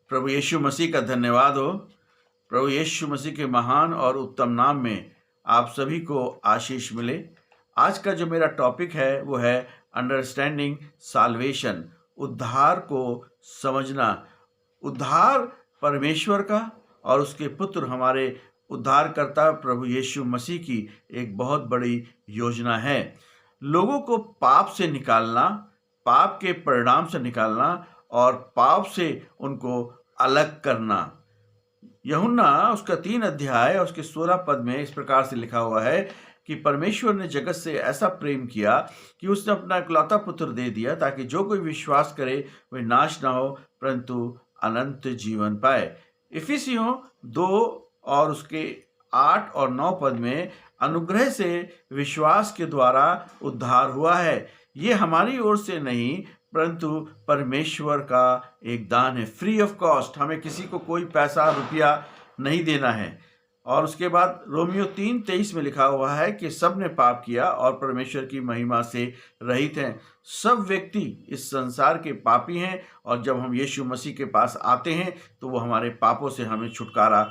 प्रभु यीशु मसीह का धन्यवाद हो। प्रभु यीशु मसीह के महान और उत्तम नाम में आप सभी को आशीष मिले। आज का जो मेरा टॉपिक है वो है अंडरस्टैंडिंग साल्वेशन, उद्धार को समझना। उद्धार परमेश्वर का और उसके पुत्र हमारे उद्धारकर्ता प्रभु यीशु मसीह की एक बहुत बड़ी योजना है। लोगों को पाप से निकालना, पाप के परिणाम से निकालना और पाप से उनको अलग करना। यूहन्ना उसका 3 अध्याय और उसके 16 पद में इस प्रकार से लिखा हुआ है कि परमेश्वर ने जगत से ऐसा प्रेम किया कि उसने अपना इकलौता पुत्र दे दिया ताकि जो कोई विश्वास करे वह नाश ना हो परंतु अनंत जीवन पाए। इफिसियों 2 और उसके 8 और 9 पद में अनुग्रह से विश्वास के द्वारा उद्धार हुआ है। ये हमारी ओर से नहीं परंतु परमेश्वर का एक दान है, फ्री ऑफ कॉस्ट। हमें किसी को कोई पैसा रुपया नहीं देना है। और उसके बाद रोमियो 3:23 में लिखा हुआ है कि सब ने पाप किया और परमेश्वर की महिमा से रहित हैं। सब व्यक्ति इस संसार के पापी हैं और जब हम यीशु मसीह के पास आते हैं तो वो हमारे पापों से हमें छुटकारा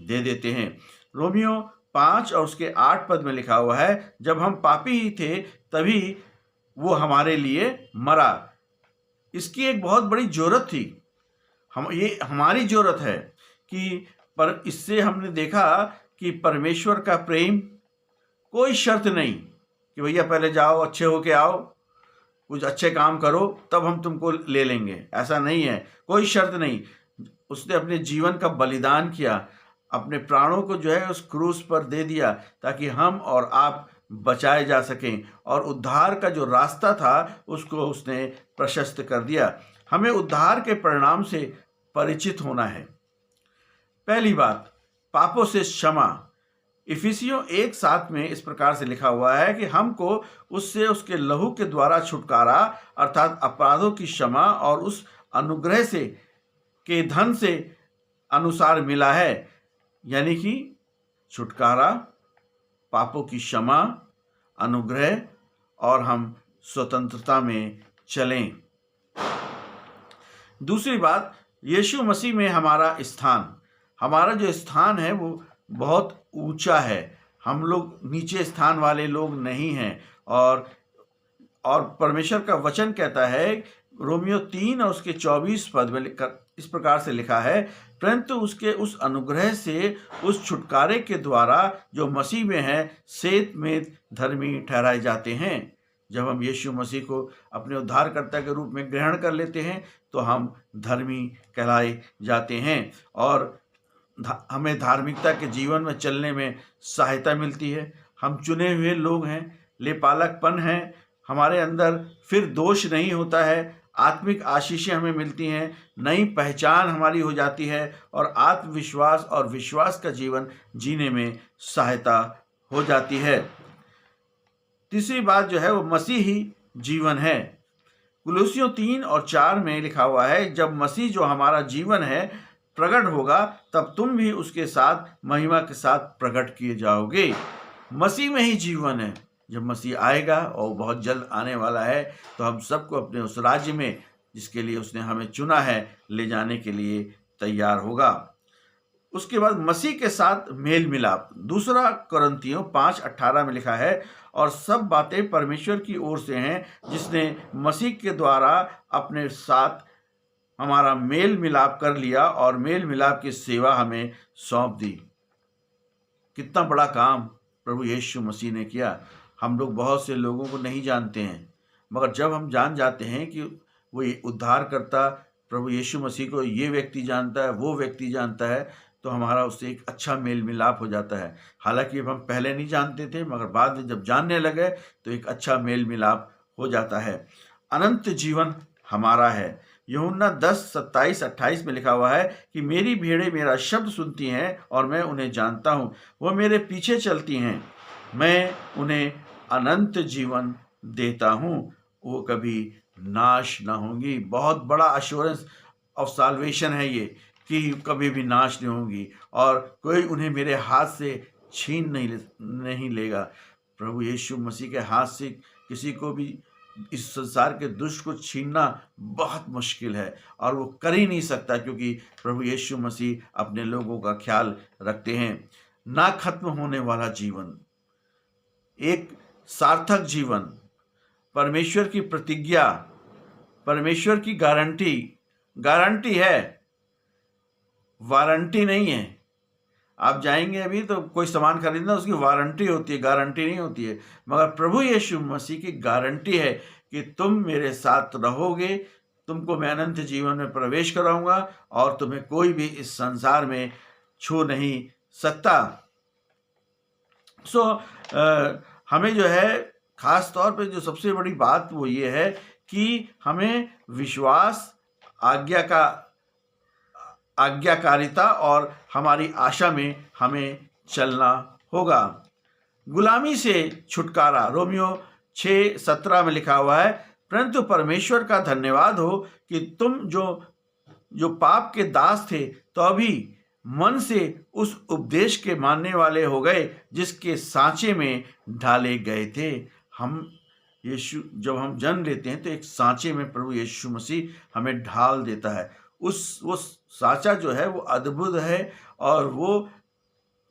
दे देते हैं। रोमियो 5 और उसके 8 पद में लिखा हुआ है, जब हम पापी ही थे तभी वो हमारे लिए मरा। इसकी एक बहुत बड़ी जरूरत थी। ये हमारी जरूरत है कि पर इससे हमने देखा कि परमेश्वर का प्रेम कोई शर्त नहीं कि भैया पहले जाओ, अच्छे होके आओ, कुछ अच्छे काम करो तब हम तुमको ले लेंगे। ऐसा नहीं है, कोई शर्त नहीं। उसने अपने जीवन का बलिदान किया, अपने प्राणों को जो है उस क्रूस पर दे दिया ताकि हम और आप बचाए जा सकें। और उद्धार का जो रास्ता था उसको उसने प्रशस्त कर दिया। हमें उद्धार के परिणाम से परिचित होना है। पहली बात, पापों से क्षमा। इफिसियों 1:7 में इस प्रकार से लिखा हुआ है कि हमको उससे उसके लहू के द्वारा छुटकारा अर्थात अपराधों की क्षमा और उस अनुग्रह से के धन से अनुसार मिला है। यानी कि छुटकारा, पापों की क्षमा, अनुग्रह और हम स्वतंत्रता में चलें। दूसरी बात, यीशु मसीह में हमारा स्थान। हमारा जो स्थान है वो बहुत ऊंचा है। हम लोग नीचे स्थान वाले लोग नहीं हैं। और परमेश्वर का वचन कहता है, रोमियो 3 और उसके 24 पद में इस प्रकार से लिखा है, परंतु उसके उस अनुग्रह से उस छुटकारे के द्वारा जो मसीह में है सेत में धर्मी ठहराए जाते हैं। जब हम यीशु मसीह को अपने उद्धारकर्ता के रूप में ग्रहण कर लेते हैं तो हम धर्मी कहलाए जाते हैं और हमें धार्मिकता के जीवन में चलने में सहायता मिलती है। हम चुने हुए लोग हैं, लेपालकपन है हमारे अंदर, फिर दोष नहीं होता है, आत्मिक आशीषें हमें मिलती हैं, नई पहचान हमारी हो जाती है और आत्मविश्वास और विश्वास का जीवन जीने में सहायता हो जाती है। तीसरी बात जो है वो मसीह ही जीवन है। कुलुसियों 3 और 4 में लिखा हुआ है, जब मसीह जो हमारा जीवन है प्रकट होगा तब तुम भी उसके साथ महिमा के साथ प्रकट किए जाओगे। मसीह में ही जीवन है। जब मसीह आएगा और बहुत जल्द आने वाला है तो हम सबको अपने उस राज्य में जिसके लिए उसने हमें चुना है ले जाने के लिए तैयार होगा। उसके बाद मसीह के साथ मेल मिलाप। दूसरा कुरिन्थियों 5:18 में लिखा है, और सब बातें परमेश्वर की ओर से हैं जिसने मसीह के द्वारा अपने साथ हमारा मेल मिलाप कर लिया और मेल मिलाप की सेवा हमें सौंप दी। कितना बड़ा काम प्रभु यीशु मसीह ने किया। हम लोग बहुत से लोगों को नहीं जानते हैं, मगर जब हम जान जाते हैं कि वो उद्धारकर्ता प्रभु यीशु मसीह को ये व्यक्ति जानता है, वो व्यक्ति जानता है, तो हमारा उससे एक अच्छा मेल मिलाप हो जाता है। हालांकि हम पहले नहीं जानते थे मगर बाद में जब जानने लगे तो एक अच्छा मेल मिलाप हो जाता है। अनंत जीवन हमारा है। यूहन्ना 10:27-28 में लिखा हुआ है कि मेरी भेड़ें मेरा शब्द सुनती हैं और मैं उन्हें जानता हूँ, वो मेरे पीछे चलती हैं, मैं उन्हें अनंत जीवन देता हूँ, वो कभी नाश ना होंगी। बहुत बड़ा अश्योरेंस ऑफ साल्वेशन है ये कि कभी भी नाश नहीं होंगी और कोई उन्हें मेरे हाथ से छीन नहीं लेगा। प्रभु यीशु मसीह के हाथ से किसी को भी इस संसार के दुष्ट को छीनना बहुत मुश्किल है और वो कर ही नहीं सकता, क्योंकि प्रभु यीशु मसीह अपने लोगों का ख्याल रखते हैं। ना खत्म होने वाला जीवन, एक सार्थक जीवन, परमेश्वर की प्रतिज्ञा, परमेश्वर की गारंटी, गारंटी है, वारंटी नहीं है। आप जाएंगे अभी तो कोई सामान खरीदना, उसकी वारंटी होती है, गारंटी नहीं होती है। मगर प्रभु यीशु मसीह की गारंटी है कि तुम मेरे साथ रहोगे, तुमको मैं अनंत जीवन में प्रवेश कराऊंगा और तुम्हें कोई भी इस संसार में छू नहीं सकता। हमें जो है खास तौर पे जो सबसे बड़ी बात वो ये है कि हमें विश्वास, आज्ञाकारिता और हमारी आशा में हमें चलना होगा। गुलामी से छुटकारा, रोमियो 6:17 में लिखा हुआ है, परंतु परमेश्वर का धन्यवाद हो कि तुम जो पाप के दास थे तो अभी मन से उस उपदेश के मानने वाले हो गए जिसके सांचे में ढाले गए थे। जब हम जन्म लेते हैं तो एक सांचे में प्रभु यीशु मसीह हमें ढाल देता है। वो सांचा जो है वो अद्भुत है, और वो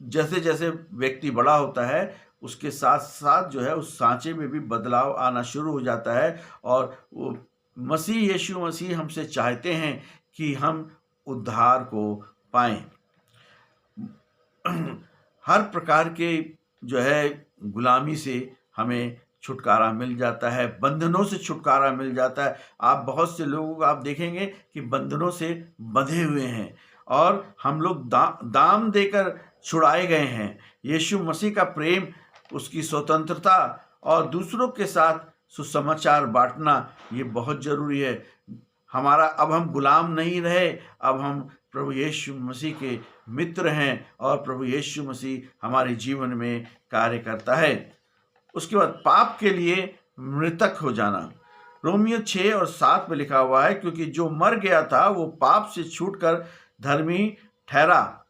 जैसे जैसे व्यक्ति बड़ा होता है उसके साथ साथ जो है उस सांचे में भी बदलाव आना शुरू हो जाता है। और वो यीशु मसीह हमसे चाहते हैं कि हम उद्धार को पाएं। हर प्रकार के जो है गुलामी से हमें छुटकारा मिल जाता है, बंधनों से छुटकारा मिल जाता है। आप बहुत से लोगों को आप देखेंगे कि बंधनों से बंधे हुए हैं और हम लोग दाम देकर छुड़ाए गए हैं। यीशु मसीह का प्रेम, उसकी स्वतंत्रता और दूसरों के साथ सुसमाचार बांटना, ये बहुत जरूरी है। अब हम गुलाम नहीं रहे, अब हम प्रभु यीशु मसीह के मित्र हैं और प्रभु यीशु मसीह हमारे जीवन में कार्य करता है। उसके बाद पाप के लिए मृतक हो जाना, रोमियो 6:7 में लिखा हुआ है, क्योंकि जो मर गया था वो पाप से छूटकर धर्मी ठहरा।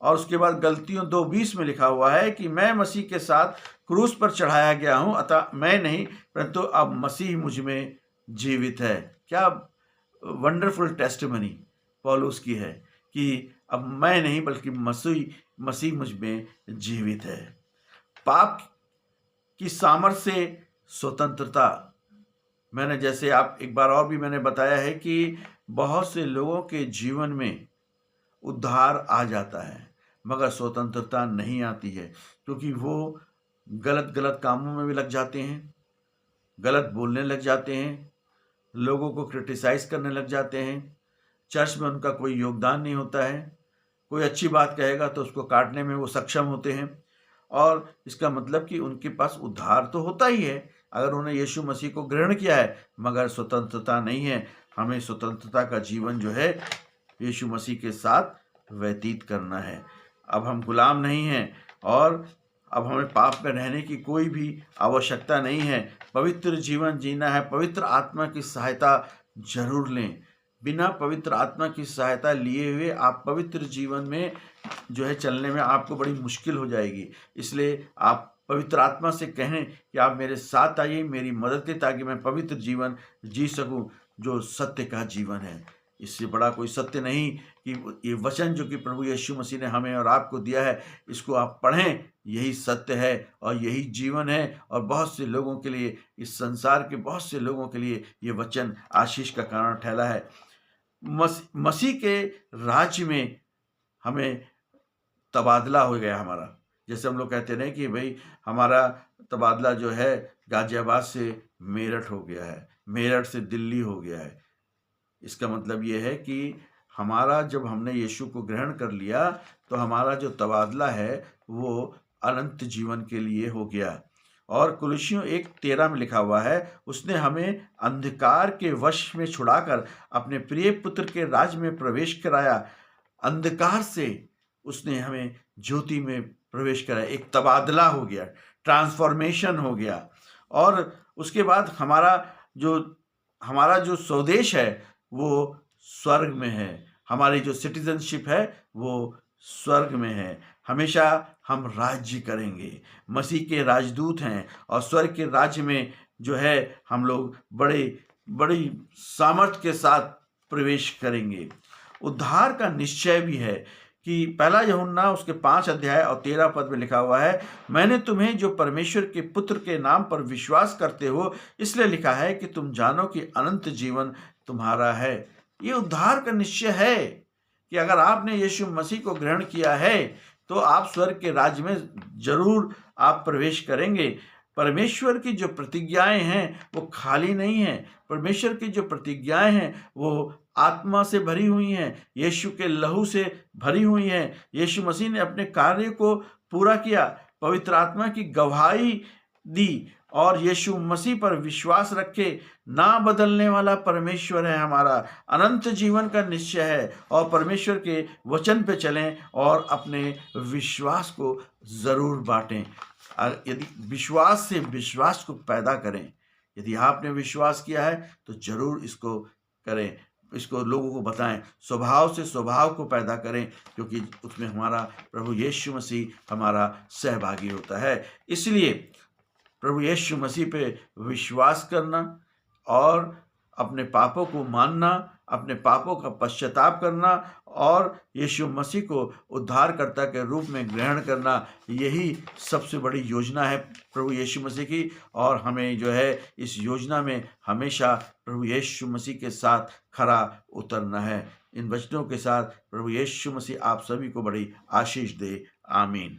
और उसके बाद गलतियों 2:20 में लिखा हुआ है कि मैं मसीह के साथ क्रूस पर चढ़ाया गया हूं, अतः मैं नहीं परंतु अब मसीह मुझ में जीवित है। क्या वंडरफुल टेस्टिमनी पौलुस की है कि अब मैं नहीं बल्कि मसीह मुझ में जीवित है। पाप की सामर्थ्य से स्वतंत्रता, मैंने जैसे आप एक बार और भी मैंने बताया है कि बहुत से लोगों के जीवन में उद्धार आ जाता है मगर स्वतंत्रता नहीं आती है, क्योंकि वो गलत कामों में भी लग जाते हैं, गलत बोलने लग जाते हैं, लोगों को क्रिटिसाइज करने लग जाते हैं, चर्च में उनका कोई योगदान नहीं होता है, कोई अच्छी बात कहेगा तो उसको काटने में वो सक्षम होते हैं। और इसका मतलब कि उनके पास उद्धार तो होता ही है अगर उन्होंने यीशु मसीह को ग्रहण किया है, मगर स्वतंत्रता नहीं है। हमें स्वतंत्रता का जीवन जो है यीशु मसीह के साथ व्यतीत करना है। अब हम गुलाम नहीं हैं और अब हमें पाप में रहने की कोई भी आवश्यकता नहीं है। पवित्र जीवन जीना है, पवित्र आत्मा की सहायता जरूर लें। बिना पवित्र आत्मा की सहायता लिए हुए आप पवित्र जीवन में जो है चलने में आपको बड़ी मुश्किल हो जाएगी। इसलिए आप पवित्र आत्मा से कहें कि आप मेरे साथ आइए, मेरी मदद करें, ताकि मैं पवित्र जीवन जी सकूं जो सत्य का जीवन है। इससे बड़ा कोई सत्य नहीं कि ये वचन जो कि प्रभु यीशु मसीह ने हमें और आपको दिया है, इसको आप पढ़ें, यही सत्य है और यही जीवन है। और बहुत से लोगों के लिए, इस संसार के बहुत से लोगों के लिए ये वचन आशीष का कारण ठहरा है। मसीह के राज्य में हमें तबादला हो गया हमारा। जैसे हम लोग कहते हैं कि भाई हमारा तबादला जो है गाजियाबाद से मेरठ हो गया है, मेरठ से दिल्ली हो गया है। इसका मतलब ये है कि हमारा, जब हमने यीशु को ग्रहण कर लिया तो हमारा जो तबादला है वो अनंत जीवन के लिए हो गया। और कुलुस्सियों 1:13 में लिखा हुआ है, उसने हमें अंधकार के वश में छुड़ाकर अपने प्रिय पुत्र के राज्य में प्रवेश कराया। अंधकार से उसने हमें ज्योति में प्रवेश कराया। एक तबादला हो गया, ट्रांसफॉर्मेशन हो गया। और उसके बाद हमारा जो स्वदेश है वो स्वर्ग में है। हमारी जो सिटीजनशिप है वो स्वर्ग में है। हमेशा हम राज्य करेंगे, मसीह के राजदूत हैं और स्वर्ग के राज्य में जो है हम लोग बड़ी सामर्थ्य के साथ प्रवेश करेंगे। उद्धार का निश्चय भी है कि पहला यूहन्ना उसके 5 अध्याय और 13 पद में लिखा हुआ है, मैंने तुम्हें जो परमेश्वर के पुत्र के नाम पर विश्वास करते हो इसलिए लिखा है कि तुम जानो कि अनंत जीवन तुम्हारा है। ये उद्धार का निश्चय है कि अगर आपने यीशु मसीह को ग्रहण किया है तो आप स्वर्ग के राज्य में जरूर आप प्रवेश करेंगे। परमेश्वर की जो प्रतिज्ञाएं हैं वो खाली नहीं हैं। परमेश्वर की जो प्रतिज्ञाएं हैं वो आत्मा से भरी हुई हैं, यीशु के लहू से भरी हुई हैं। यीशु मसीह ने अपने कार्य को पूरा किया, पवित्र आत्मा की गवाही दी और यीशु मसीह पर विश्वास रखे। ना बदलने वाला परमेश्वर है हमारा, अनंत जीवन का निश्चय है और परमेश्वर के वचन पे चलें और अपने विश्वास को जरूर बांटें। यदि विश्वास से विश्वास को पैदा करें, यदि आपने विश्वास किया है तो जरूर इसको करें, इसको लोगों को बताएं, स्वभाव से स्वभाव को पैदा करें, क्योंकि उसमें हमारा प्रभु यीशु मसीह हमारा सहभागी होता है। इसलिए प्रभु यीशु मसीह पे विश्वास करना और अपने पापों को मानना, अपने पापों का पश्चाताप करना और यीशु मसीह को उद्धारकर्ता के रूप में ग्रहण करना, यही सबसे बड़ी योजना है प्रभु यीशु मसीह की। और हमें जो है इस योजना में हमेशा प्रभु यीशु मसीह के साथ खरा उतरना है। इन वचनों के साथ प्रभु यीशु मसीह आप सभी को बड़ी आशीष दे। आमीन।